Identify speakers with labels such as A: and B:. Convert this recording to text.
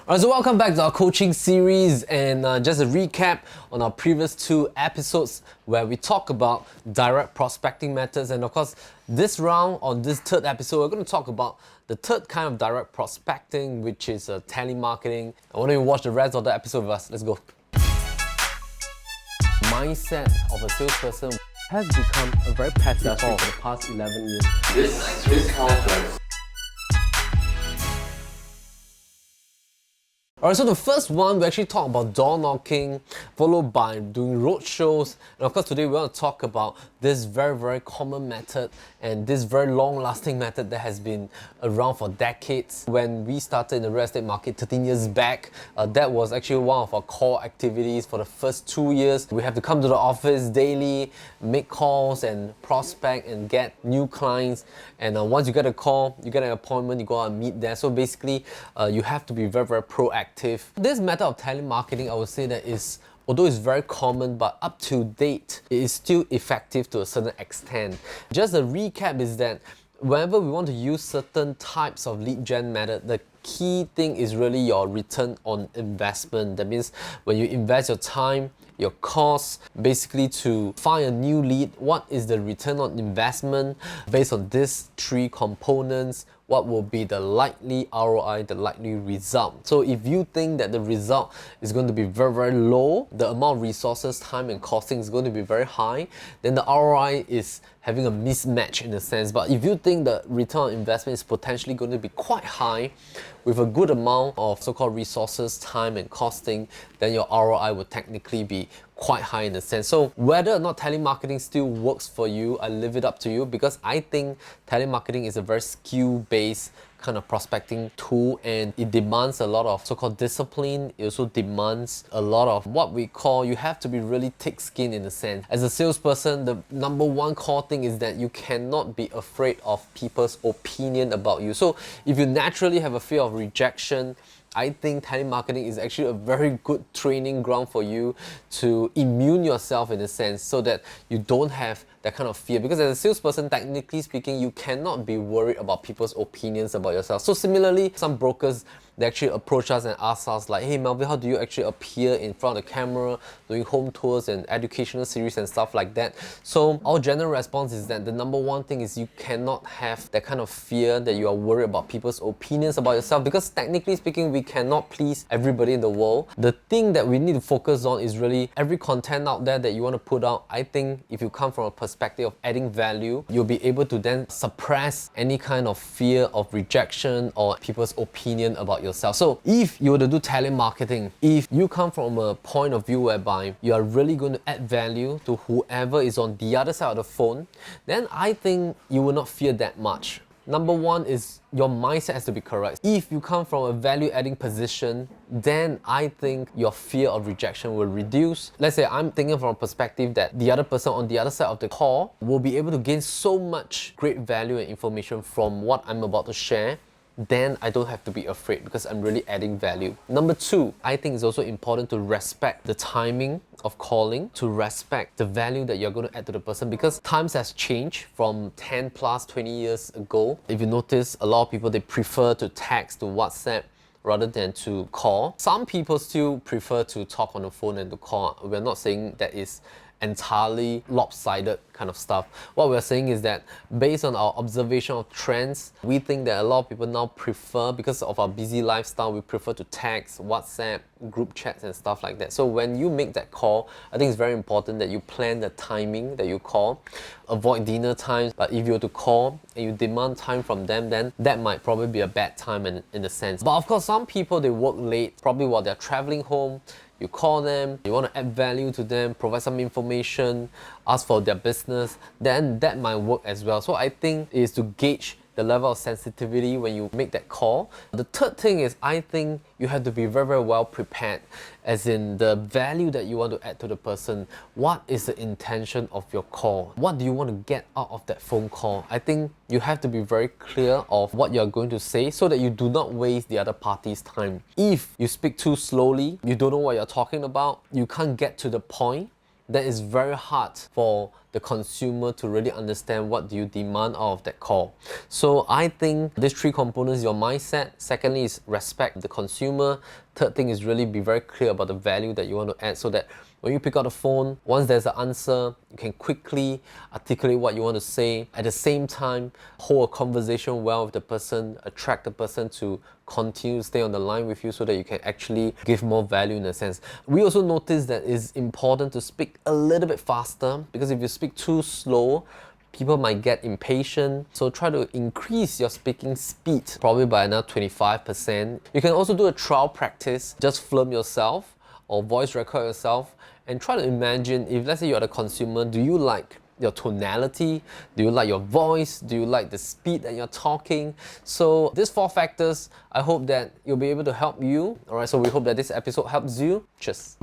A: Alright, so welcome back to our coaching series, and just a recap on our previous 2 episodes where we talk about direct prospecting methods. And of course, this round, on this 3rd episode, we're going to talk about the 3rd kind of direct prospecting, which is telemarketing. I want you to watch the rest of the episode with us. Let's go. Mindset of a salesperson has become a very passive for the past 11 years.
B: This conference.
A: Alright, so the first one, we actually talk about door knocking, followed by doing road shows. And of course, today we want to talk about this very common method and this very long-lasting method that has been around for decades. When we started in the real estate market 13 years back, that was actually one of our core activities for the first 2 years. We have to come to the office daily, make calls and prospect and get new clients. And once you get a call, you get an appointment, you go out and meet there. So basically, you have to be very proactive. This method of telemarketing, I would say that is, although it's very common, but up to date, it is still effective to a certain extent. Just a recap is that whenever we want to use certain types of lead gen method, the key thing is really your return on investment. That means when you invest your time, your costs, basically to find a new lead, what is the return on investment based on these 3 components? What will be the likely ROI, the likely result? So if you think that the result is going to be very low, the amount of resources, time and costing is going to be very high, then the ROI is having a mismatch in a sense. But if you think the return on investment is potentially going to be quite high with a good amount of so-called resources, time and costing, then your ROI will technically be quite high in a sense. So whether or not telemarketing still works for you, I leave it up to you, because I think telemarketing is a very skill-based kind of prospecting tool, and it demands a lot of so-called discipline. It also demands a lot of what we call, you have to be really thick-skinned in a sense. As a salesperson, the number 1 core thing is that you cannot be afraid of people's opinion about you. So if you naturally have a fear of rejection, I think telemarketing is actually a very good training ground for you to immune yourself in a sense, so that you don't have that kind of fear. Because as a salesperson, technically speaking, you cannot be worried about people's opinions about yourself. So similarly, some brokers, they actually approach us and ask us like, hey Melvin, how do you actually appear in front of the camera, doing home tours and educational series and stuff like that? So our general response is that the number 1 thing is you cannot have that kind of fear that you are worried about people's opinions about yourself, because technically speaking, we cannot please everybody in the world. The thing that we need to focus on is really every content out there that you want to put out. I think if you come from a perspective of adding value, you'll be able to then suppress any kind of fear of rejection or people's opinion about yourself. So if you were to do telemarketing, if you come from a point of view whereby you are really going to add value to whoever is on the other side of the phone, then I think you will not fear that much. Number 1 is your mindset has to be correct. If you come from a value-adding position, then I think your fear of rejection will reduce. Let's say I'm thinking from a perspective that the other person on the other side of the call will be able to gain so much great value and information from what I'm about to share, then I don't have to be afraid because I'm really adding value. Number 2, I think it's also important to respect the timing of calling, to respect the value that you're going to add to the person, because times has changed from 10 plus 20 years ago. If you notice, a lot of people, they prefer to text, to WhatsApp, rather than to call. Some people still prefer to talk on the phone and to call. We're not saying that is entirely lopsided kind of stuff. What we're saying is that based on our observation of trends, we think that a lot of people now prefer, because of our busy lifestyle, we prefer to text, WhatsApp, group chats and stuff like that. So when you make that call, I think it's very important that you plan the timing that you call. Avoid dinner times, but if you were to call and you demand time from them, then that might probably be a bad time in a sense. But of course, some people, they work late, probably while they're traveling home. You call them, you want to add value to them, provide some information, ask for their business, then that might work as well. So I think it is to gauge the level of sensitivity when you make that call. The 3rd thing is, I think you have to be very well prepared, as in the value that you want to add to the person. What is the intention of your call? What do you want to get out of that phone call? I think you have to be very clear of what you're going to say, so that you do not waste the other party's time. If you speak too slowly, you don't know what you're talking about, you can't get to the point, then it's very hard for the consumer to really understand what do you demand out of that call. So I think these three components, your mindset, secondly is respect the consumer, third thing is really be very clear about the value that you want to add so that when you pick up the phone, once there's an answer, you can quickly articulate what you want to say. At the same time, hold a conversation well with the person, attract the person to continue to stay on the line with you so that you can actually give more value in a sense. We also notice that it's important to speak a little bit faster, because if you speak too slow, people might get impatient. So try to increase your speaking speed, probably by another 25%. You can also do a trial practice, just film yourself or voice record yourself and try to imagine, if let's say you're the consumer, do you like your tonality? Do you like your voice? Do you like the speed that you're talking? So these 4 factors, I hope that you'll be able to help you. Alright, so we hope that this episode helps you. Cheers.